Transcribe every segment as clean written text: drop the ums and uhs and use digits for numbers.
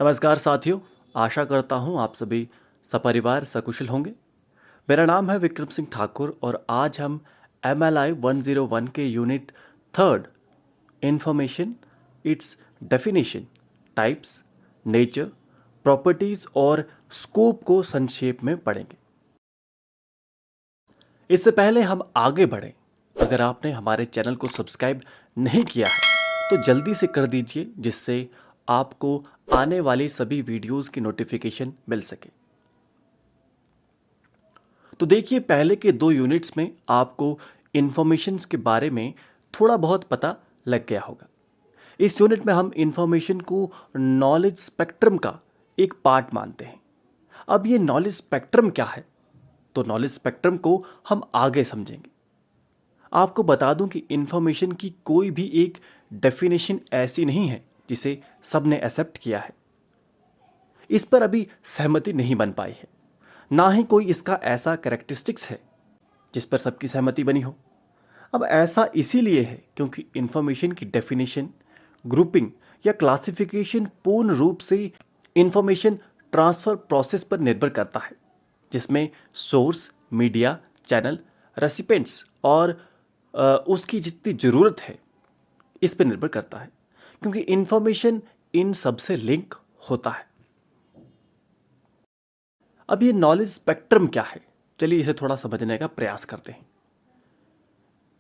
नमस्कार साथियों। आशा करता हूँ आप सभी सपरिवार सकुशल होंगे। मेरा नाम है विक्रम सिंह ठाकुर और आज हम MLI 101 के unit third information, it's definition, types, nature, properties और स्कोप को संक्षेप में पढ़ेंगे। इससे पहले हम आगे बढ़ें, अगर आपने हमारे चैनल को सब्सक्राइब नहीं किया है तो जल्दी से कर दीजिए, जिससे आपको आने वाली सभी वीडियोस की नोटिफिकेशन मिल सके। तो देखिए, पहले के 2 यूनिट्स में आपको इंफॉर्मेशंस के बारे में थोड़ा बहुत पता लग गया होगा। इस यूनिट में हम इंफॉर्मेशन को नॉलेज स्पेक्ट्रम का एक पार्ट मानते हैं। अब ये नॉलेज स्पेक्ट्रम क्या है, तो नॉलेज स्पेक्ट्रम को हम आगे समझेंगे। आपको बता दूं कि इंफॉर्मेशन की कोई भी एक डेफिनेशन ऐसी नहीं है जिसे सबने एक्सेप्ट किया है। इस पर अभी सहमति नहीं बन पाई है, ना ही कोई इसका ऐसा कैरेक्टरिस्टिक्स है जिस पर सबकी सहमति बनी हो। अब ऐसा इसीलिए है क्योंकि इंफॉर्मेशन की डेफिनेशन, ग्रुपिंग या क्लासिफिकेशन पूर्ण रूप से इंफॉर्मेशन ट्रांसफर प्रोसेस पर निर्भर करता है, जिसमें सोर्स, मीडिया, चैनल, रेसिपेंट्स और उसकी जितनी ज़रूरत है इस पर निर्भर करता है, क्योंकि इंफॉर्मेशन इन सबसे लिंक होता है। अब ये नॉलेज स्पेक्ट्रम क्या है, चलिए इसे थोड़ा समझने का प्रयास करते हैं।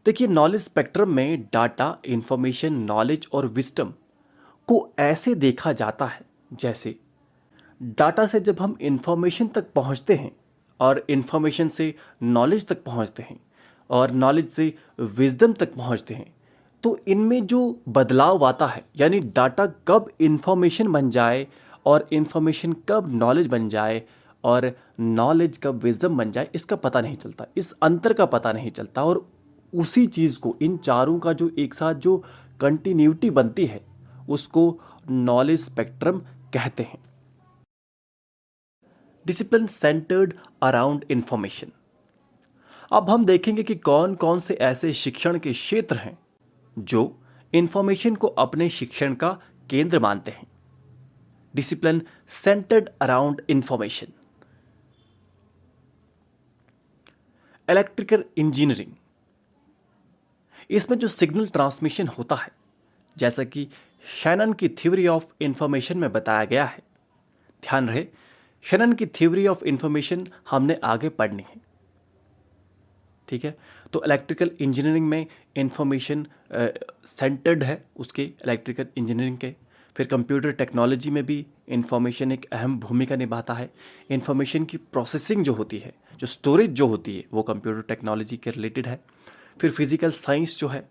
देखिए, नॉलेज स्पेक्ट्रम में डाटा, इंफॉर्मेशन, नॉलेज और विस्डम को ऐसे देखा जाता है जैसे डाटा से जब हम इंफॉर्मेशन तक पहुंचते हैं और इंफॉर्मेशन से नॉलेज तक पहुंचते हैं और नॉलेज से विजडम तक पहुंचते हैं, तो इनमें जो बदलाव आता है, यानी डाटा कब इंफॉर्मेशन बन जाए और इंफॉर्मेशन कब नॉलेज बन जाए और नॉलेज कब विजडम बन जाए, इसका पता नहीं चलता, इस अंतर का पता नहीं चलता। और उसी चीज़ को, इन चारों का जो एक साथ जो कंटिन्यूटी बनती है, उसको नॉलेज स्पेक्ट्रम कहते हैं। Discipline centred around information. अब हम देखेंगे कि कौन कौन से ऐसे शिक्षण के क्षेत्र हैं जो इंफॉर्मेशन को अपने शिक्षण का केंद्र मानते हैं। Discipline centred around information. Electrical engineering, इसमें जो सिग्नल ट्रांसमिशन होता है, जैसा कि शैनन की थ्योरी ऑफ इंफॉर्मेशन में बताया गया है। ध्यान रहे, शैनन की थ्योरी ऑफ इंफॉर्मेशन हमने आगे पढ़नी है, ठीक है। तो इलेक्ट्रिकल इंजीनियरिंग में इंफॉर्मेशन सेंटर्ड है उसके, इलेक्ट्रिकल इंजीनियरिंग के। फिर कंप्यूटर टेक्नोलॉजी में भी इंफॉर्मेशन एक अहम भूमिका निभाता है। इंफॉर्मेशन की प्रोसेसिंग जो होती है, जो स्टोरेज जो होती है, वो कंप्यूटर टेक्नोलॉजी के रिलेटेड है। फिर फिजिकल साइंस जो है,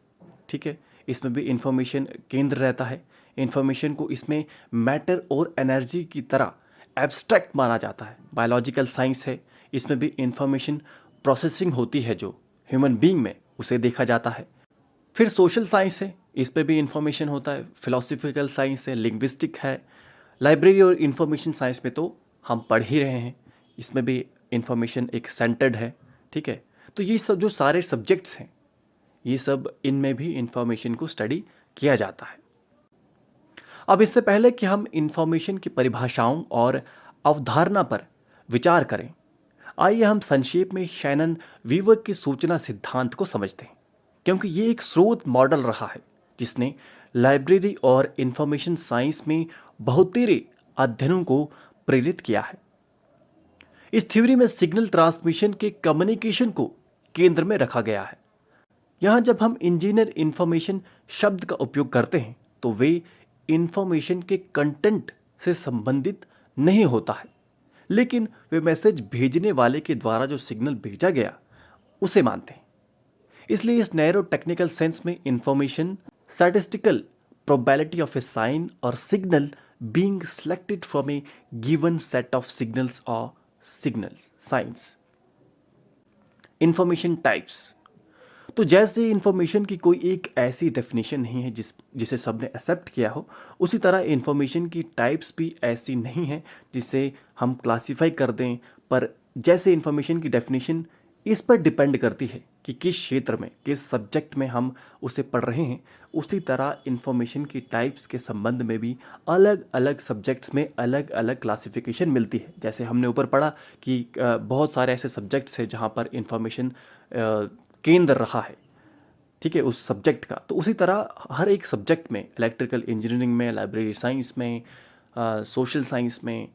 ठीक है, इसमें भी इंफॉर्मेशन केंद्र रहता है। इंफॉर्मेशन को इसमें मैटर और एनर्जी की तरह एब्स्ट्रैक्ट माना जाता है। बायोलॉजिकल साइंस है, इसमें भी इंफॉर्मेशन प्रोसेसिंग होती है जो ह्यूमन बीइंग में, उसे देखा जाता है। फिर सोशल साइंस है, इस पे भी इंफॉर्मेशन होता है। फिलोसफिकल साइंस है, लिंग्विस्टिक है। लाइब्रेरी और इंफॉर्मेशन साइंस में तो हम पढ़ ही रहे हैं, इसमें भी इंफॉर्मेशन एक सेंटर्ड है, ठीक है। तो ये सब जो सारे सब्जेक्ट्स हैं, ये सब इनमें भी इंफॉर्मेशन को स्टडी किया जाता है। अब इससे पहले कि हम इंफॉर्मेशन की परिभाषाओं और अवधारणा पर विचार करें, आइए हम संक्षेप में शैनन वीवर के सूचना सिद्धांत को समझते हैं, क्योंकि ये एक स्रोत मॉडल रहा है जिसने लाइब्रेरी और इंफॉर्मेशन साइंस में बहुतेरे अध्ययनों को प्रेरित किया है। इस थ्योरी में सिग्नल ट्रांसमिशन के कम्युनिकेशन को केंद्र में रखा गया है। यहाँ जब हम इंजीनियर इंफॉर्मेशन शब्द का उपयोग करते हैं तो वे इंफॉर्मेशन के कंटेंट से संबंधित नहीं होता है, लेकिन वे मैसेज भेजने वाले के द्वारा जो सिग्नल भेजा गया उसे मानते हैं। इसलिए इस नैरो टेक्निकल सेंस में information statistical probability of a sign और signal being selected from a given set of signals और सिग्नल्स साइंस। इंफॉर्मेशन टाइप्स, तो जैसे इंफॉर्मेशन की कोई एक ऐसी डेफिनेशन नहीं है जिसे सबने एक्सेप्ट किया हो, उसी तरह इंफॉर्मेशन की टाइप्स भी ऐसी नहीं है जिसे हम क्लासीफाई कर दें। पर जैसे इंफॉर्मेशन की डेफिनेशन इस पर डिपेंड करती है कि किस क्षेत्र में, किस सब्जेक्ट में हम उसे पढ़ रहे हैं। उसी तरह इन्फॉर्मेशन की टाइप्स के संबंध में भी अलग अलग सब्जेक्ट्स में अलग अलग क्लासिफिकेशन मिलती है। जैसे हमने ऊपर पढ़ा कि बहुत सारे ऐसे सब्जेक्ट्स हैं जहाँ पर इन्फॉर्मेशन केंद्र रहा है, ठीक है, उस सब्जेक्ट का। तो उसी तरह हर एक सब्जेक्ट में, इलेक्ट्रिकल इंजीनियरिंग में, लाइब्रेरी साइंस में, सोशल साइंस में,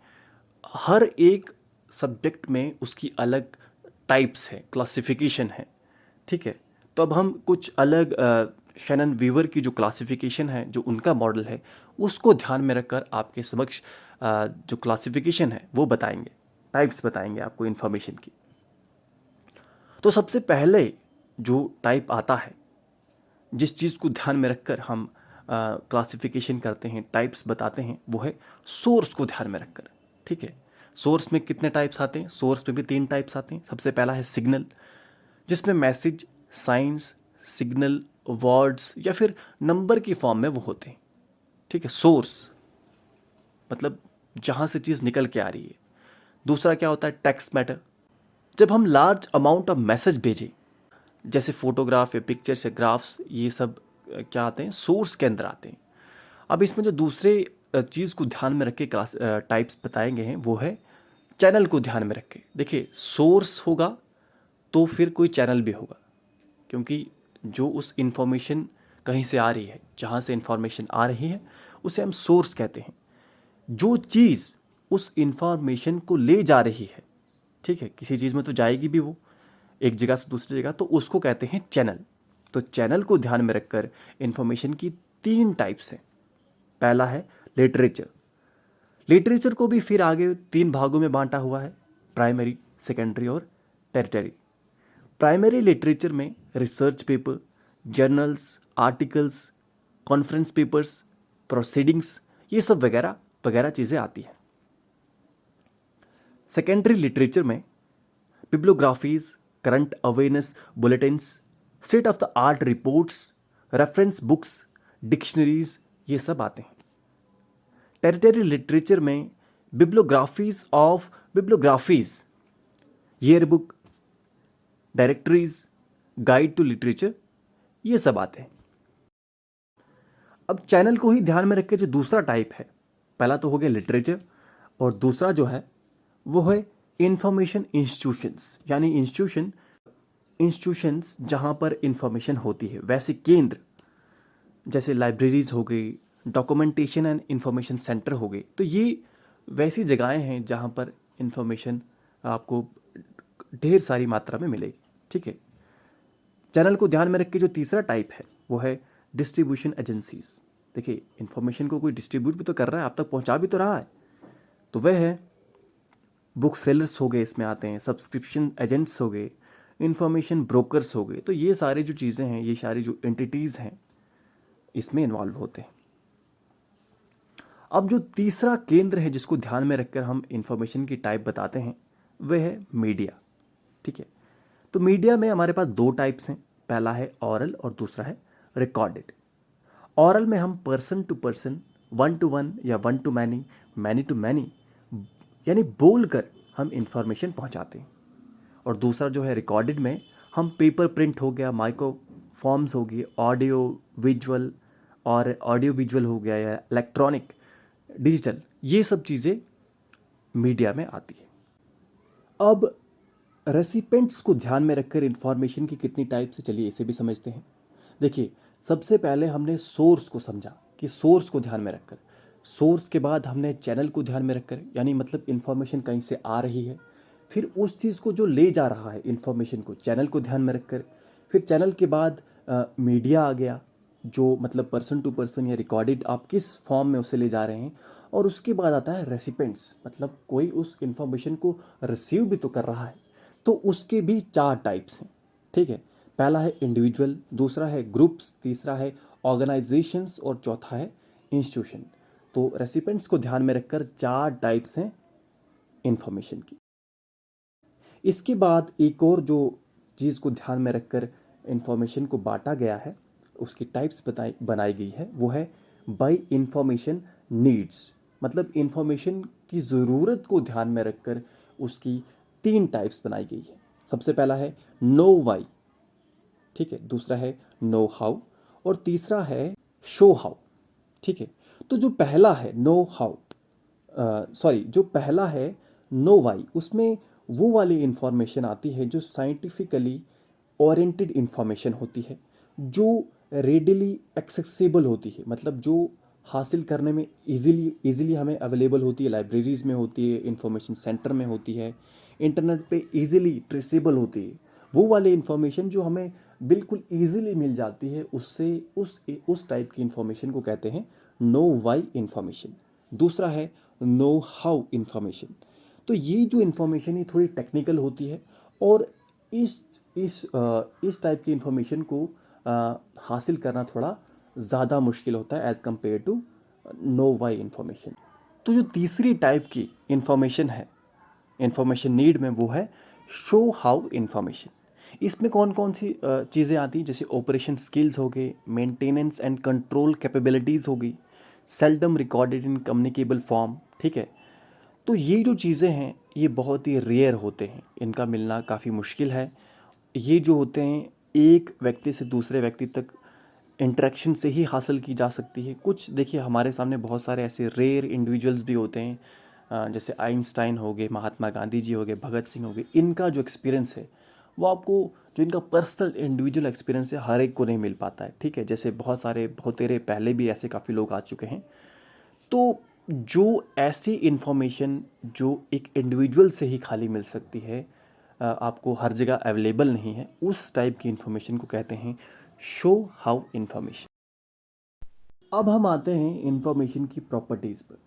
हर एक सब्जेक्ट में उसकी अलग टाइप्स है, क्लासिफिकेशन है, ठीक है। तो अब हम कुछ अलग शैनन वीवर की जो क्लासिफिकेशन है, जो उनका मॉडल है, उसको ध्यान में रखकर आपके समक्ष जो क्लासिफिकेशन है वो बताएंगे, टाइप्स बताएंगे आपको इन्फॉर्मेशन की। तो सबसे पहले जो टाइप आता है, जिस चीज़ को ध्यान में रखकर हम क्लासिफिकेशन करते हैं, टाइप्स बताते हैं, वो है सोर्स को ध्यान में रखकर, ठीक है। सोर्स में कितने टाइप्स आते हैं? सोर्स में भी 3 टाइप्स आते हैं। सबसे पहला है सिग्नल, जिसमें मैसेज, साइंस, सिग्नल, वर्ड्स या फिर नंबर की फॉर्म में वो होते हैं, ठीक है। सोर्स मतलब जहाँ से चीज़ निकल के आ रही है। दूसरा क्या होता है? टेक्स्ट मैटर, जब हम लार्ज अमाउंट ऑफ मैसेज भेजें, जैसे फोटोग्राफ या पिक्चर्स या ग्राफ्स, ये सब क्या आते हैं? सोर्स के अंदर आते हैं। अब इसमें जो दूसरे चीज़ को ध्यान में रख के क्लास टाइप्स बताएंगे हैं, वो है चैनल को ध्यान में रख के। देखिए, सोर्स होगा तो फिर कोई चैनल भी होगा, क्योंकि जो उस इंफॉर्मेशन कहीं से आ रही है, जहाँ से इंफॉर्मेशन आ रही है, उसे हम सोर्स कहते हैं। जो चीज़ उस इंफॉर्मेशन को ले जा रही है, ठीक है, किसी चीज़ में तो जाएगी भी वो एक जगह से दूसरी जगह, तो उसको कहते हैं चैनल। तो चैनल को ध्यान में रखकर इंफॉर्मेशन की 3 टाइप्स हैं। पहला है लिटरेचर। लिटरेचर को भी फिर आगे 3 भागों में बांटा हुआ है, प्राइमरी, सेकेंडरी और टेरिटरी। प्राइमरी लिटरेचर में research paper, journals, articles, conference papers, proceedings, ये सब वगैरह वगैरह चीज़ें आती हैं। सेकेंडरी लिटरेचर में bibliographies, current awareness bulletins, state of the art reports, reference books, dictionaries, ये सब आते हैं। टेरिटरी लिटरेचर में bibliographies, year book, directories, guide to literature, ये सब आते हैं। अब चैनल को ही ध्यान में रख के जो दूसरा टाइप है, पहला तो हो गया लिटरेचर, और दूसरा जो है वो है इंफॉर्मेशन इंस्टीट्यूशंस, यानी इंस्टीट्यूशंस जहाँ पर इंफॉर्मेशन होती है, वैसे केंद्र, जैसे लाइब्रेरीज हो गई, डॉक्यूमेंटेशन एंड इंफॉर्मेशन सेंटर हो गए। तो ये वैसी जगहें हैं जहाँ पर इंफॉर्मेशन आपको ढेर सारी मात्रा में मिलेगी, ठीक है। चैनल को ध्यान में रख के जो तीसरा टाइप है वो है डिस्ट्रीब्यूशन एजेंसीज। देखिए, इंफॉर्मेशन को कोई डिस्ट्रीब्यूट भी तो कर रहा है, आप तक पहुंचा भी तो रहा है। तो वह है बुक सेलर्स हो गए, इसमें आते हैं, सब्सक्रिप्शन एजेंट्स हो गए, इंफॉर्मेशन ब्रोकर्स हो गए। तो ये सारे जो चीज़ें हैं, ये सारी जो एंटिटीज़ हैं, इसमें इन्वॉल्व होते हैं। अब जो तीसरा केंद्र है जिसको ध्यान में रखकर हम इंफॉर्मेशन की टाइप बताते हैं, वह है मीडिया, ठीक है। तो मीडिया में हमारे पास 2 टाइप्स हैं, पहला है ऑरल और दूसरा है रिकॉर्डेड। ऑरल में हम पर्सन टू पर्सन, 1 to 1 या 1 to many, many to many, यानी बोलकर हम इंफॉर्मेशन पहुंचाते हैं। और दूसरा जो है रिकॉर्डेड में, हम पेपर प्रिंट हो गया, माइक्रो फॉर्म्स हो गई, ऑडियो विजुअल हो गया, या इलेक्ट्रॉनिक डिजिटल, ये सब चीज़ें मीडिया में आती है। अब रेसिपेंट्स को ध्यान में रखकर इंफॉर्मेशन की कितनी टाइप से, चलिए इसे भी समझते हैं। देखिए, सबसे पहले हमने सोर्स को समझा कि सोर्स को ध्यान में रखकर, सोर्स के बाद हमने चैनल को ध्यान में रखकर, यानी मतलब इंफॉर्मेशन कहीं से आ रही है, फिर उस चीज़ को जो ले जा रहा है इंफॉर्मेशन को, चैनल को ध्यान में रखकर, फिर चैनल के बाद मीडिया आ गया, जो मतलब पर्सन टू पर्सन या रिकॉर्डेड, आप किस फॉर्म में उसे ले जा रहे हैं। और उसके बाद आता है रेसिपेंट्स, मतलब कोई उस इंफॉर्मेशन को रिसीव भी तो कर रहा है। तो उसके भी 4 टाइप्स हैं, ठीक है। पहला है इंडिविजुअल, दूसरा है ग्रुप्स, तीसरा है ऑर्गेनाइजेशंस और चौथा है इंस्टीट्यूशन। तो रेसिपेंट्स को ध्यान में रखकर 4 टाइप्स हैं इंफॉर्मेशन की। इसके बाद एक और जो चीज़ को ध्यान में रखकर इंफॉर्मेशन को बांटा गया है, उसकी टाइप्स बनाई गई है, वो है बाय इंफॉर्मेशन नीड्स, मतलब इंफॉर्मेशन की ज़रूरत को ध्यान में रखकर उसकी 3 टाइप्स बनाई गई है। सबसे पहला है नो वाई, ठीक है, दूसरा है नो हाउ, और तीसरा है शो हाउ, ठीक है। तो जो पहला है नो हाउ, जो पहला है नो वाई, उसमें वो वाली इंफॉर्मेशन आती है जो साइंटिफिकली ओरिएंटेड इंफॉर्मेशन होती है, जो रेडिली एक्सेसिबल होती है, मतलब जो हासिल करने में इजीली हमें अवेलेबल होती है, लाइब्रेरीज़ में होती है, इंफॉर्मेशन सेंटर में होती है, इंटरनेट पे इजीली ट्रेसेबल होती है। वो वाली इंफॉर्मेशन जो हमें बिल्कुल इजीली मिल जाती है, उससे उस टाइप की इंफॉर्मेशन को कहते हैं नो वाई इंफॉर्मेशन। दूसरा है नो हाउ इंफॉर्मेशन। तो ये जो इंफॉर्मेशन है थोड़ी टेक्निकल होती है, और इस इस टाइप की इंफॉर्मेशन को हासिल करना थोड़ा ज़्यादा मुश्किल होता है as compare to know why information. तो जो तीसरी टाइप की इंफॉर्मेशन है इंफॉर्मेशन नीड में, वो है शो हाउ इंफॉर्मेशन। इसमें कौन कौन सी चीज़ें आती हैं, जैसे ऑपरेशन स्किल्स हो गए, मेंटेनेंस एंड कंट्रोल कैपेबिलिटीज़ हो गई, seldom recorded in communicable form, ठीक है। तो ये जो चीज़ें हैं ये बहुत ही रेयर होते हैं, इनका मिलना काफ़ी मुश्किल है। ये जो होते हैं एक व्यक्ति से दूसरे व्यक्ति तक इंटरेक्शन से ही हासिल की जा सकती है। कुछ देखिए हमारे सामने बहुत सारे ऐसे रेयर इंडिविजुअल्स भी होते हैं, जैसे आइंस्टाइन हो गए, महात्मा गांधी जी हो गए, भगत सिंह हो गए। इनका जो एक्सपीरियंस है वो आपको, जो इनका पर्सनल इंडिविजुअल एक्सपीरियंस है, हर एक को नहीं मिल पाता है, ठीक है। जैसे बहुत तेरे पहले भी ऐसे काफ़ी लोग आ चुके हैं। तो जो ऐसी इंफॉर्मेशन जो एक इंडिविजुअल से ही खाली मिल सकती है, आपको हर जगह अवेलेबल नहीं है, उस टाइप की इंफॉर्मेशन को कहते हैं शो हाउ इंफॉर्मेशन। अब हम आते हैं इंफॉर्मेशन की प्रॉपर्टीज़ पर।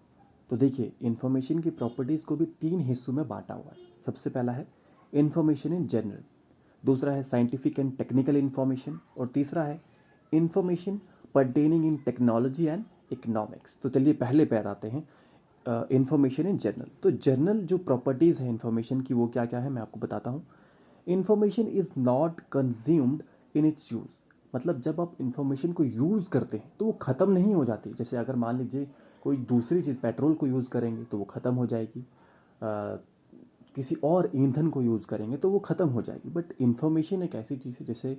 तो देखिए इंफॉर्मेशन की प्रॉपर्टीज़ को भी तीन हिस्सों में बांटा हुआ है। सबसे पहला है इंफॉर्मेशन इन जनरल, दूसरा है साइंटिफिक एंड टेक्निकल इंफॉर्मेशन, और तीसरा है information pertaining in technology and economics. तो चलिए पहले पैर आते हैं इंफॉर्मेशन इन जनरल। तो जनरल जो प्रॉपर्टीज़ है इंफॉर्मेशन की वो क्या क्या है मैं आपको बताता हूँ। Information is not consumed in its use, मतलब जब आप इंफॉर्मेशन को यूज़ करते हैं तो वो ख़त्म नहीं हो जाती। जैसे अगर मान लीजिए कोई दूसरी चीज़, पेट्रोल को यूज़ करेंगे तो वो ख़त्म हो जाएगी, किसी और ईंधन को यूज़ करेंगे तो वो ख़त्म हो जाएगी। बट इंफॉर्मेशन एक ऐसी चीज़ है जिसे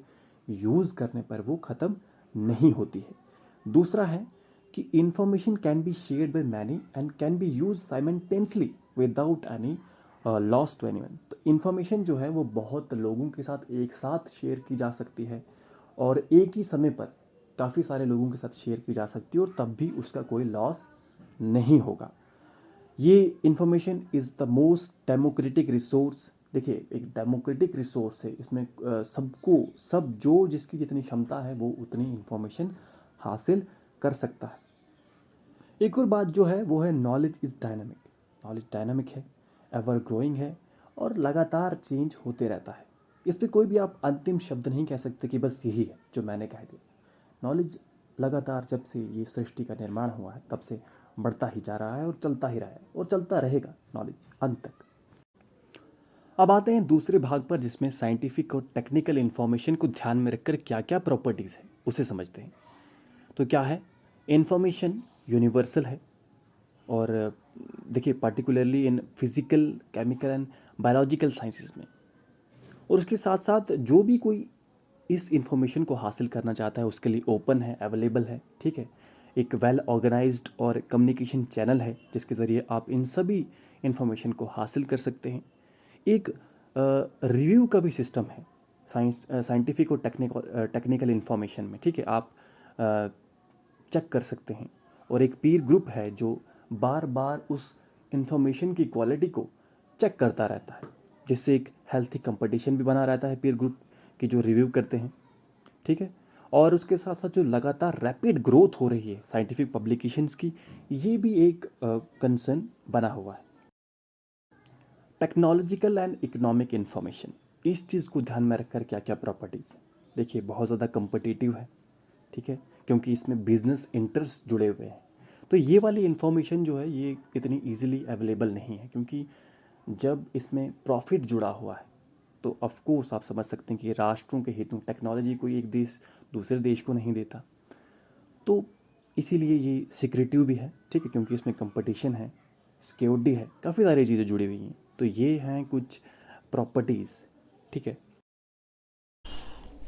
यूज़ करने पर वो ख़त्म नहीं होती है। दूसरा है कि information can be shared by many and can be use simultaneously without any loss to anyone. तो इंफॉर्मेशन जो है वो बहुत लोगों के साथ एक साथ शेयर की जा सकती है, और एक ही समय पर काफ़ी सारे लोगों के साथ शेयर की जा सकती है, और तब भी उसका कोई लॉस नहीं होगा। ये information is the most democratic resource. देखिए एक डेमोक्रेटिक रिसोर्स है, इसमें सबको, सब जो जिसकी जितनी क्षमता है वो उतनी इंफॉर्मेशन हासिल कर सकता है। एक और बात जो है वो है knowledge is dynamic. Knowledge dynamic है, एवर ग्रोइंग है, और लगातार चेंज होते रहता है। इस पर कोई भी आप अंतिम शब्द नहीं कह सकते कि बस यही है जो मैंने कह दिया। नॉलेज लगातार, जब से ये सृष्टि का निर्माण हुआ है तब से बढ़ता ही जा रहा है, और चलता ही रहा है, और चलता रहेगा नॉलेज अंत तक। अब आते हैं दूसरे भाग पर, जिसमें साइंटिफिक और टेक्निकल इन्फॉर्मेशन को ध्यान में रखकर क्या क्या प्रॉपर्टीज़ है उसे समझते हैं। तो क्या है, इन्फॉर्मेशन यूनिवर्सल है, और देखिए particularly in physical, chemical and biological sciences में। और उसके साथ साथ जो भी कोई इस इंफॉर्मेशन को हासिल करना चाहता है उसके लिए ओपन है, अवेलेबल है, ठीक है। एक वेल ऑर्गेनाइज्ड और कम्युनिकेशन चैनल है जिसके ज़रिए आप इन सभी इंफॉर्मेशन को हासिल कर सकते हैं। एक रिव्यू का भी सिस्टम है साइंटिफिक और टेक्निकल इंफॉर्मेशन में, ठीक है। आप चेक कर सकते हैं, और एक पीर ग्रुप है जो बार बार उस इंफॉर्मेशन की क्वालिटी को चेक करता रहता है, जिससे एक हेल्थी कंपटीशन भी बना रहता है पीर ग्रुप की जो रिव्यू करते हैं, ठीक है। और उसके साथ साथ जो लगातार रैपिड ग्रोथ हो रही है साइंटिफिक पब्लिकेशंस की, ये भी एक कंसर्न बना हुआ है। टेक्नोलॉजिकल एंड इकोनॉमिक इन्फॉर्मेशन, इस चीज़ को ध्यान में रखकर क्या क्या प्रॉपर्टीज़, देखिए बहुत ज़्यादा कम्पिटिटिव है, ठीक है, क्योंकि इसमें बिजनेस इंटरेस्ट जुड़े हुए हैं। तो ये वाली इन्फॉर्मेशन जो है ये इतनी इजीली अवेलेबल नहीं है, क्योंकि जब इसमें प्रॉफिट जुड़ा हुआ है तो ऑफ कोर्स आप समझ सकते हैं कि राष्ट्रों के हितों, टेक्नोलॉजी कोई एक देश दूसरे देश को नहीं देता, तो इसीलिए ये सिक्रेटिव भी है, ठीक है, क्योंकि इसमें कंपटीशन है, सिक्योरिटी है, काफ़ी सारी चीज़ें जुड़ी हुई हैं। तो ये हैं कुछ प्रॉपर्टीज़ ठीक है।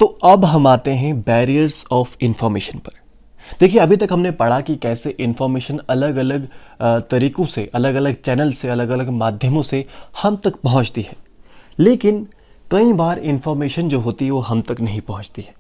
तो अब हम आते हैं बैरियर्स ऑफ इंफॉर्मेशन पर। देखिए, अभी तक हमने पढ़ा कि कैसे इंफॉर्मेशन अलग अलग तरीकों से, अलग अलग चैनल से, अलग अलग माध्यमों से हम तक पहुंचती है, लेकिन कई बार इंफॉर्मेशन जो होती है वो हम तक नहीं पहुंचती है।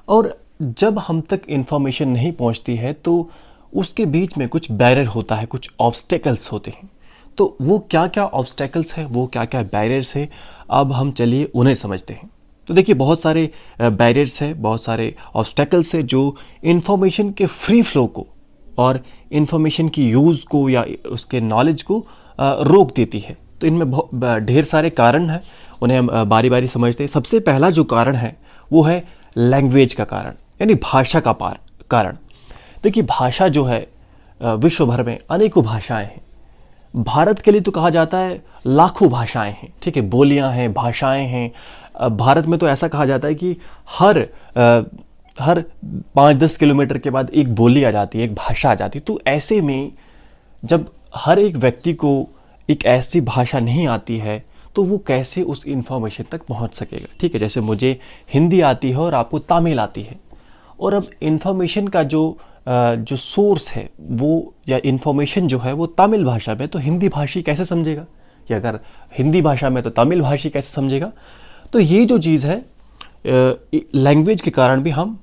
और जब हम तक इंफॉर्मेशन नहीं पहुंचती है तो उसके बीच में कुछ बैरियर होता है, कुछ ऑब्स्टेकल्स होते हैं। तो वो क्या क्या ऑब्स्टेकल्स हैं, वो क्या क्या बैरियर्स हैं, अब हम चलिए उन्हें समझते हैं। तो देखिए, बहुत सारे बैरियर्स हैं, बहुत सारे ऑब्स्टेकल्स हैं जो इन्फॉर्मेशन के फ्री फ्लो को और इन्फॉर्मेशन की यूज़ को या उसके नॉलेज को रोक देती है। तो इनमें ढेर सारे कारण हैं, उन्हें हम बारी बारी समझते हैं। सबसे पहला जो कारण है वो है लैंग्वेज का कारण, यानी भाषा का कारण। देखिए, भाषा जो है, विश्व भर में अनेकों भाषाएं हैं। भारत के लिए तो कहा जाता है लाखों भाषाएं हैं, ठीक है, बोलियां हैं, भाषाएं हैं। भारत में तो ऐसा कहा जाता है कि हर 5-10 किलोमीटर के बाद एक बोली आ जाती है, एक भाषा आ जाती है। तो ऐसे में जब हर एक व्यक्ति को एक ऐसी भाषा नहीं आती है तो वो कैसे उस इंफॉर्मेशन तक पहुंच सकेगा, ठीक है। जैसे मुझे हिंदी आती है और आपको तमिल आती है, और अब इंफॉर्मेशन का जो सोर्स है वो, या इंफॉर्मेशन जो है वो तमिल भाषा में, तो हिंदी भाषी कैसे समझेगा, या अगर हिंदी भाषा में तो तमिल भाषी कैसे समझेगा। तो ये जो चीज़ है, लैंग्वेज के कारण भी हम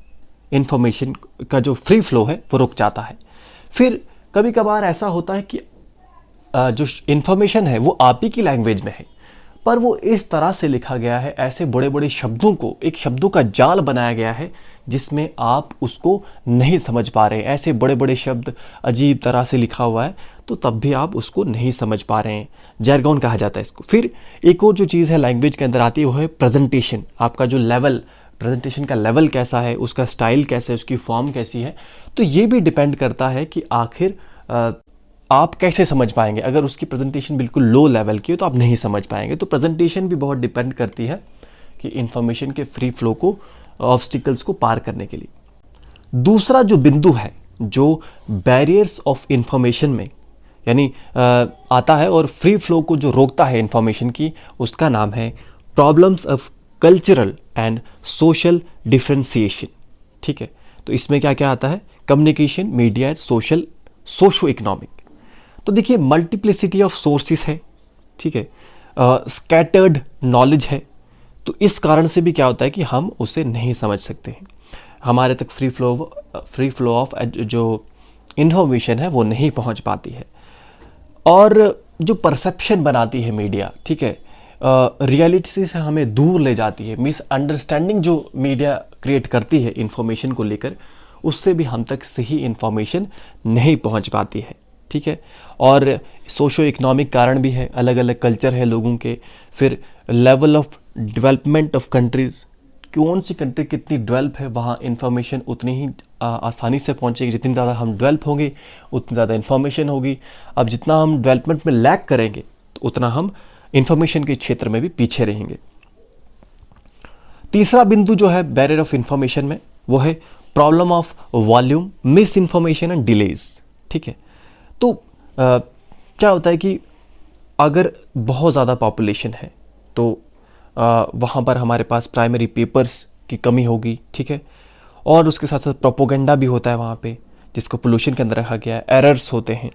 इंफॉर्मेशन का जो फ्री फ्लो है वो रुक जाता है। फिर कभी कभार ऐसा होता है कि जो इंफॉर्मेशन है वो आप ही की लैंग्वेज में है, पर वो इस तरह से लिखा गया है, ऐसे बड़े बड़े शब्दों को, एक शब्दों का जाल बनाया गया है जिसमें आप उसको नहीं समझ पा रहे हैं। ऐसे बड़े बड़े शब्द अजीब तरह से लिखा हुआ है, तो तब भी आप उसको नहीं समझ पा रहे हैं। जैरगॉन कहा जाता है इसको। फिर एक और जो चीज़ है लैंग्वेज के अंदर आती है वो है प्रेजेंटेशन। आपका जो लेवल, प्रेजेंटेशन का लेवल कैसा है, उसका स्टाइल कैसा है, उसकी फॉर्म कैसी है, तो ये भी डिपेंड करता है कि आखिर आप कैसे समझ पाएंगे। अगर उसकी प्रेजेंटेशन बिल्कुल लो लेवल की है तो आप नहीं समझ पाएंगे। तो प्रेजेंटेशन भी बहुत डिपेंड करती है कि इंफॉर्मेशन के फ्री फ्लो को, ऑब्स्टिकल्स को पार करने के लिए। दूसरा जो बिंदु है जो बैरियर्स ऑफ इंफॉर्मेशन में यानी आता है और फ्री फ्लो को जो रोकता है इंफॉर्मेशन की, उसका नाम है problems of cultural and social differentiation, ठीक है। तो इसमें क्या क्या आता है, कम्युनिकेशन, मीडिया, सोशो इकोनॉमिक। तो देखिए, मल्टीप्लिसिटी ऑफ सोर्सेस है, ठीक है, स्कैटर्ड नॉलेज है। तो इस कारण से भी क्या होता है कि हम उसे नहीं समझ सकते हैं, हमारे तक फ्री फ्लो ऑफ जो इन्फॉर्मेशन है वो नहीं पहुंच पाती है। और जो परसेप्शन बनाती है मीडिया, ठीक है, रियलिटी से हमें दूर ले जाती है। मिसअंडरस्टैंडिंग जो मीडिया क्रिएट करती है इंफॉर्मेशन को लेकर, उससे भी हम तक सही इंफॉर्मेशन नहीं पहुंच पाती है, ठीक है। और सोशो इकोनॉमिक कारण भी है, अलग अलग कल्चर है लोगों के। फिर level of development of countries, कौन सी कंट्री कितनी डेवलप है, वहाँ इंफॉर्मेशन उतनी ही आसानी से पहुँचेगी। जितनी ज़्यादा हम डेवलप होंगे उतनी ज़्यादा इंफॉर्मेशन होगी। अब जितना हम डेवलपमेंट में लैग करेंगे तो उतना हम इंफॉर्मेशन के क्षेत्र में भी पीछे रहेंगे। तीसरा बिंदु जो है बैरियर ऑफ इंफॉर्मेशन में, वो है problem of volume, miss information and delays, ठीक है। तो क्या होता है कि अगर बहुत ज़्यादा पॉपुलेशन है तो वहाँ पर हमारे पास प्राइमरी पेपर्स की कमी होगी, ठीक है। और उसके साथ साथ प्रोपोगेंडा भी होता है वहाँ पे, जिसको पोल्यूशन के अंदर रखा गया है, एरर्स होते हैं।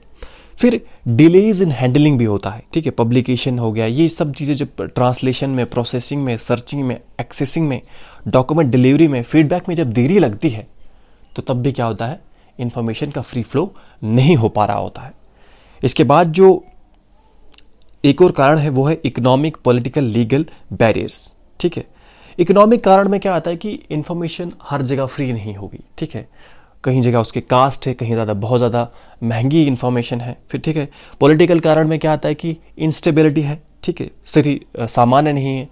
फिर डिलेज इन हैंडलिंग भी होता है, ठीक है, पब्लिकेशन हो गया, ये सब चीज़ें जब ट्रांसलेशन में, प्रोसेसिंग में, सर्चिंग में, एक्सेसिंग में, डॉक्यूमेंट डिलीवरी में, फीडबैक में जब देरी लगती है तो तब भी क्या होता है, इंफॉर्मेशन का फ्री फ्लो नहीं हो पा रहा होता है। इसके बाद जो एक और कारण है वो है इकोनॉमिक, पॉलिटिकल, लीगल बैरियर्स, ठीक है। इकोनॉमिक कारण में क्या आता है कि इंफॉर्मेशन हर जगह फ्री नहीं होगी, ठीक है। कहीं जगह उसके कास्ट है, कहीं ज़्यादा, बहुत ज़्यादा महंगी इंफॉर्मेशन है। फिर ठीक है, पॉलिटिकल कारण में क्या आता है कि इंस्टेबिलिटी है, ठीक है, स्थिति सामान्य नहीं है,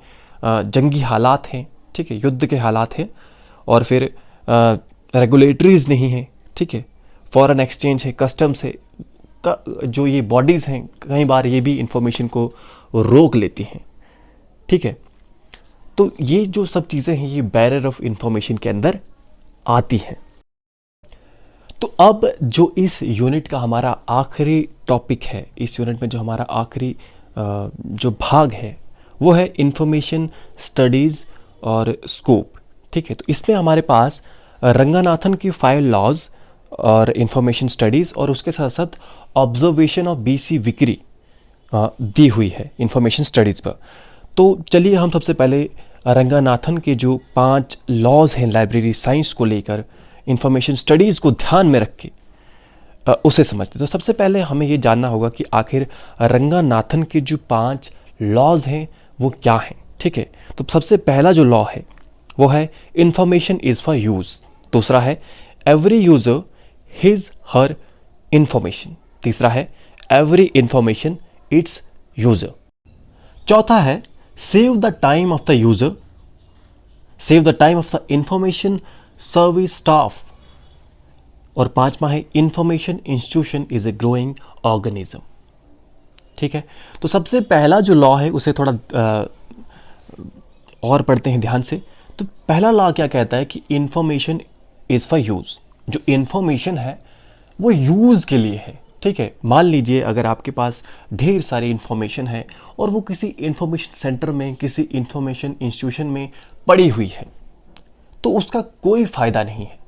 जंगी हालात हैं, ठीक है, युद्ध के हालात हैं। और फिर रेगुलेटरीज नहीं है, ठीक है, फॉरेन एक्सचेंज है, कस्टम्स है, का जो ये बॉडीज़ हैं कई बार ये भी इंफॉर्मेशन को रोक लेती हैं, ठीक है। तो ये जो सब चीज़ें हैं ये बैरियर ऑफ इंफॉर्मेशन के अंदर आती हैं। तो अब जो इस यूनिट का हमारा आखिरी टॉपिक है, इस यूनिट में जो हमारा आखिरी जो भाग है वो है इंफॉर्मेशन स्टडीज़ और स्कोप। ठीक है, तो इसमें हमारे पास रंगनाथन की 5 लॉज और इंफॉर्मेशन स्टडीज़ और उसके साथ साथ ऑब्जर्वेशन ऑफ बीसी विक्री दी हुई है इंफॉर्मेशन स्टडीज़ पर। तो चलिए हम सबसे पहले रंगनाथन के जो 5 लॉज हैं लाइब्रेरी साइंस को लेकर इंफॉर्मेशन स्टडीज़ को ध्यान में रख के उसे समझते। तो सबसे पहले हमें ये जानना होगा कि आखिर रंगनाथन के जो 5 लॉज हैं वो क्या हैं। ठीक है, तो सबसे पहला जो लॉ है वो है इंफॉर्मेशन इज़ फॉर यूज़। दूसरा है every user his her information. तीसरा है एवरी इंफॉर्मेशन इट्स यूज़र। चौथा है save the time of the user, save the time of the information service staff. और पांचवा है information institution is a growing organism. ठीक है, तो सबसे पहला जो लॉ है उसे थोड़ा और पढ़ते हैं ध्यान से। तो पहला लॉ क्या कहता है कि इंफॉर्मेशन इज़ फॉर यूज़। जो इंफॉर्मेशन है वो यूज़ के लिए है। ठीक है, मान लीजिए अगर आपके पास ढेर सारी इंफॉर्मेशन है और वो किसी इंफॉर्मेशन सेंटर में, किसी इंफॉर्मेशन इंस्टीट्यूशन में पड़ी हुई है, तो उसका कोई फ़ायदा नहीं है।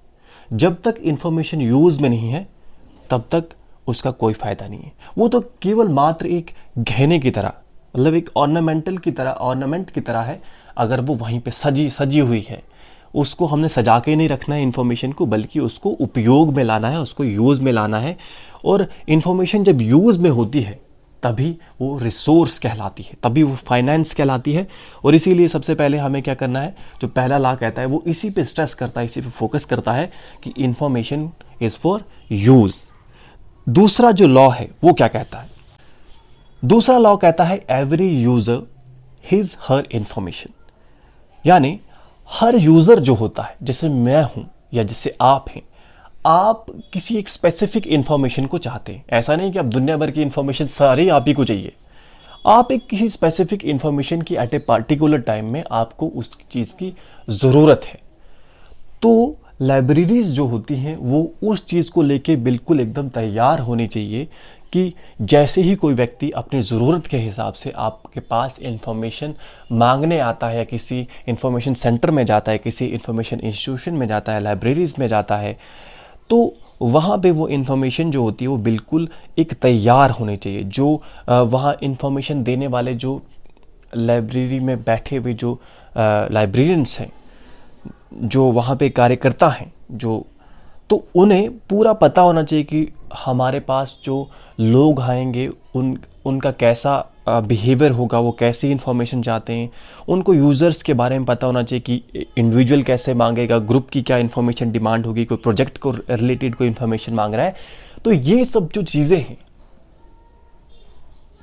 जब तक इंफॉर्मेशन यूज़ में नहीं है तब तक उसका कोई फ़ायदा नहीं है। वो तो केवल मात्र एक गहने की तरह, मतलब एक ऑर्नामेंट की तरह है। अगर वो वहीं पे सजी हुई है, उसको हमने सजा के नहीं रखना है इंफॉर्मेशन को, बल्कि उसको उपयोग में लाना है, उसको यूज़ में लाना है। और इंफॉर्मेशन जब यूज़ में होती है तभी वो रिसोर्स कहलाती है, तभी वो फाइनेंस कहलाती है। और इसीलिए सबसे पहले हमें क्या करना है, जो पहला लॉ कहता है वो इसी पे स्ट्रेस करता है, इसी पे फोकस करता है कि इंफॉर्मेशन इज़ फॉर यूज़। दूसरा जो लॉ है वो क्या कहता है? दूसरा लॉ कहता है every user his her information. यानी हर यूज़र जो होता है, जैसे मैं हूं या जैसे आप हैं, आप किसी एक स्पेसिफिक इंफॉर्मेशन को चाहते हैं। ऐसा नहीं कि आप दुनिया भर की इंफॉर्मेशन सारी आप ही को चाहिए। आप एक किसी स्पेसिफिक इंफॉर्मेशन की एट ए पार्टिकुलर टाइम में आपको उस चीज़ की ज़रूरत है। तो लाइब्रेरीज जो होती हैं वो उस चीज़ को लेके बिल्कुल एकदम तैयार होनी चाहिए कि जैसे ही कोई व्यक्ति अपनी ज़रूरत के हिसाब से आपके पास इंफॉर्मेशन मांगने आता है, या किसी इंफॉर्मेशन सेंटर में जाता है, किसी इंफॉर्मेशन इंस्टीट्यूशन में जाता है, लाइब्रेरीज में जाता है, तो वहाँ पे वो इंफॉर्मेशन जो होती है वो बिल्कुल एक तैयार होनी चाहिए। जो वहाँ इंफॉर्मेशन देने वाले जो लाइब्रेरी में बैठे हुए जो लाइब्रेरियंस हैं, जो वहाँ पे कार्यकर्ता हैं, तो उन्हें पूरा पता होना चाहिए कि हमारे पास जो लोग आएंगे उनका कैसा बिहेवियर होगा, वो कैसी इन्फॉर्मेशन चाहते हैं। उनको यूज़र्स के बारे में पता होना चाहिए कि इंडिविजुअल कैसे मांगेगा, ग्रुप की क्या इन्फॉर्मेशन डिमांड होगी, कोई प्रोजेक्ट को रिलेटेड कोई इन्फॉर्मेशन मांग रहा है। तो ये सब जो चीज़ें हैं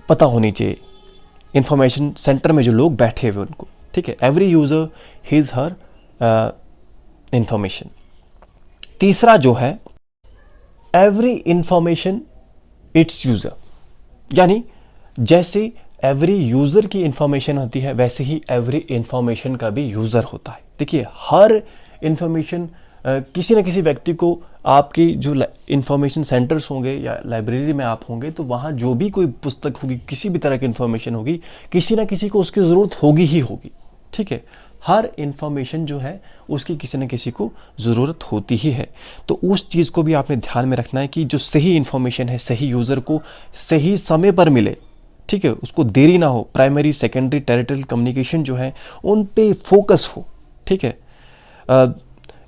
पता होनी चाहिए इंफॉर्मेशन सेंटर में जो लोग बैठे हुए उनको। ठीक है, every user his her information. तीसरा जो है एवरी इंफॉर्मेशन इट्स यूज़र। यानी जैसे एवरी यूज़र की इंफॉर्मेशन होती है वैसे ही एवरी इंफॉर्मेशन का भी यूज़र होता है। देखिए, हर इंफॉर्मेशन किसी न किसी व्यक्ति को, आपकी जो इंफॉर्मेशन सेंटर्स होंगे या लाइब्रेरी में आप होंगे, तो वहाँ जो भी कोई पुस्तक होगी, किसी भी तरह की इंफॉर्मेशन होगी, किसी न किसी को उसकी ज़रूरत होगी ही होगी। ठीक है, हर इंफॉर्मेशन जो है उसकी किसी न किसी को ज़रूरत होती ही है। तो उस चीज़ को भी आपने ध्यान में रखना है कि जो सही इंफॉर्मेशन है सही यूज़र को सही समय पर मिले। ठीक है, उसको देरी ना हो। प्राइमरी, सेकेंडरी, टेरिटोरियल कम्युनिकेशन जो है उन पे फोकस हो। ठीक है,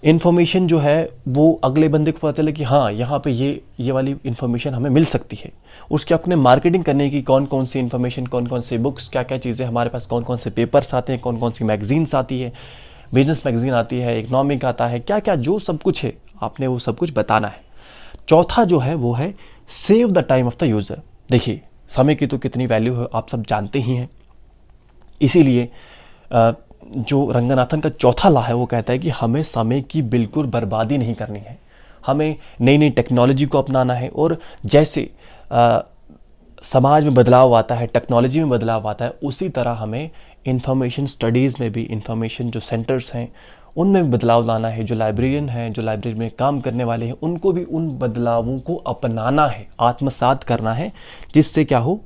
इंफॉर्मेशन जो है वो अगले बंदे को पता चले कि हाँ, यहाँ पे ये वाली इंफॉर्मेशन हमें मिल सकती है। उसके अपने मार्केटिंग करने की कौन कौन सी इंफॉर्मेशन, कौन कौन से बुक्स, क्या क्या चीज़ें हमारे पास, कौन कौन से पेपर्स आते हैं, कौन कौन सी मैगजीन्स आती है, बिजनेस मैगजीन आती है, इकोनॉमिक आता है, क्या क्या जो सब कुछ है आपने वो सब कुछ बताना है। चौथा जो है वो है save the time of the user. देखिए, समय की तो कितनी वैल्यू है आप सब जानते ही हैं। इसीलिए जो रंगनाथन का चौथा लॉ है वो कहता है कि हमें समय की बिल्कुल बर्बादी नहीं करनी है। हमें नई नई टेक्नोलॉजी को अपनाना है। और जैसे समाज में बदलाव आता है, टेक्नोलॉजी में बदलाव आता है, उसी तरह हमें इंफॉर्मेशन स्टडीज़ में भी, इंफॉर्मेशन जो सेंटर्स हैं उनमें भी बदलाव लाना है। जो लाइब्रेरियन हैं, जो लाइब्रेरी में काम करने वाले हैं, उनको भी उन बदलावों को अपनाना है, आत्मसात करना है, जिससे क्या हो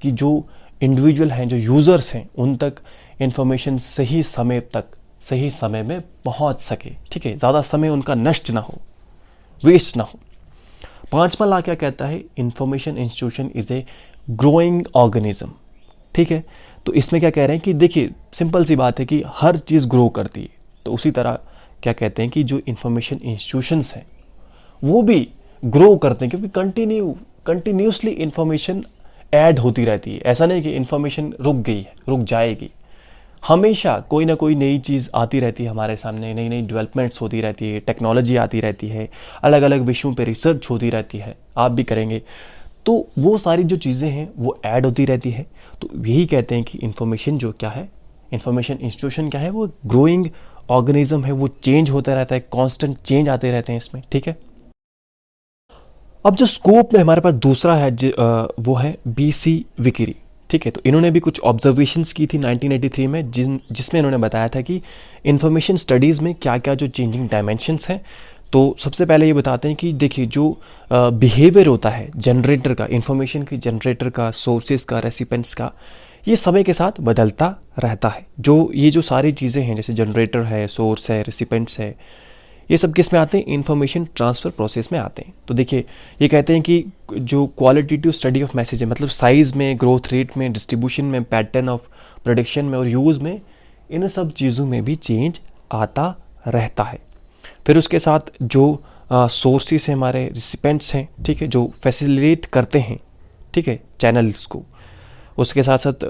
कि जो इंडिविजुअल हैं, जो यूज़र्स हैं, उन तक इन्फॉर्मेशन सही समय में पहुंच सके। ठीक है, ज़्यादा समय उनका नष्ट ना हो, वेस्ट ना हो। 5वां लॉ क्या कहता है? Information institution is a growing organism. ठीक है, तो इसमें क्या कह रहे हैं कि देखिए सिंपल सी बात है कि हर चीज़ ग्रो करती है, तो उसी तरह क्या कहते हैं कि जो इंफॉर्मेशन इंस्टीट्यूशंस हैं वो भी ग्रो करते हैं, क्योंकि कंटिन्यूसली इंफॉर्मेशन ऐड होती रहती है। ऐसा नहीं कि इंफॉर्मेशन रुक गई है, रुक जाएगी। हमेशा कोई ना कोई नई चीज़ आती रहती है हमारे सामने, नई नई डेवलपमेंट्स होती रहती है, टेक्नोलॉजी आती रहती है, अलग अलग विषयों पे रिसर्च होती रहती है, आप भी करेंगे। तो वो सारी जो चीज़ें हैं वो ऐड होती रहती है। तो यही कहते हैं कि इंफॉर्मेशन जो क्या है, इंफॉर्मेशन इंस्टीट्यूशन क्या है, वो ग्रोइंग ऑर्गेनिज्म है, वो चेंज होता रहता है, कांस्टेंट चेंज आते रहते हैं इसमें। ठीक है, अब जो स्कोप में हमारे पास दूसरा है वो है BC विकरी। ठीक है, तो इन्होंने भी कुछ ऑब्जर्वेशंस की थी 1983 में, जिसमें इन्होंने बताया था कि इंफॉर्मेशन स्टडीज़ में क्या क्या जो चेंजिंग डायमेंशंस हैं। तो सबसे पहले ये बताते हैं कि देखिए जो बिहेवियर होता है जनरेटर का, इंफॉर्मेशन की जनरेटर का, सोर्सेज का, रेसिपेंट्स का, ये समय के साथ बदलता रहता है। ये जो सारी चीज़ें हैं, जैसे जनरेटर है, सोर्स है, रेसिपेंट्स है, ये सब किस में आते हैं? इंफॉर्मेशन ट्रांसफ़र प्रोसेस में आते हैं। तो देखिए ये कहते हैं कि जो क्वालिटेटिव स्टडी ऑफ मैसेज है, मतलब साइज़ में, ग्रोथ रेट में, डिस्ट्रीब्यूशन में, पैटर्न ऑफ प्रोडक्शन में और यूज़ में, इन सब चीज़ों में भी चेंज आता रहता है। फिर उसके साथ जो सोर्सेस हैं, हमारे रिसिपेंट्स हैं, ठीक है, जो फैसिलिटेट करते हैं, ठीक है, चैनल्स को। उसके साथ साथ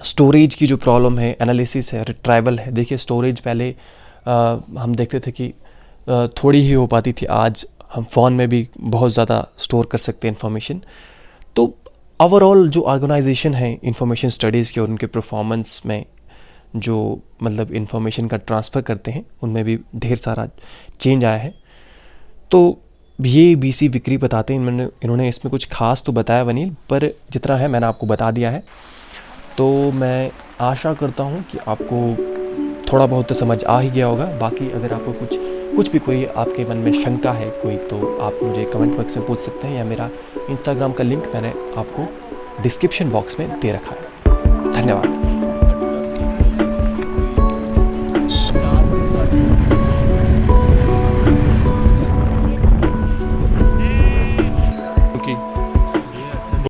स्टोरेज की जो प्रॉब्लम है, एनालिसिस है, रिट्राइवल है। देखिए स्टोरेज पहले हम देखते थे कि थोड़ी ही हो पाती थी, आज हम फ़ोन में भी बहुत ज़्यादा स्टोर कर सकते हैं इन्फॉर्मेशन। तो ओवरऑल जो ऑर्गेनाइजेशन है इंफॉर्मेशन स्टडीज़ के और उनके परफॉर्मेंस में, जो मतलब इंफॉर्मेशन का ट्रांसफ़र करते हैं, उनमें भी ढेर सारा चेंज आया है। तो ये BC विकरी बताते हैं। इन्होंने इसमें कुछ खास तो बताया वनील, पर जितना है मैंने आपको बता दिया है। तो मैं आशा करता हूँ कि आपको थोड़ा बहुत तो समझ आ ही गया होगा। बाकी अगर आपको कुछ भी कोई आपके मन में शंका है कोई, तो आप मुझे कमेंट बॉक्स में पूछ सकते हैं, या मेरा इंस्टाग्राम का लिंक मैंने आपको डिस्क्रिप्शन बॉक्स में दे रखा है। धन्यवाद।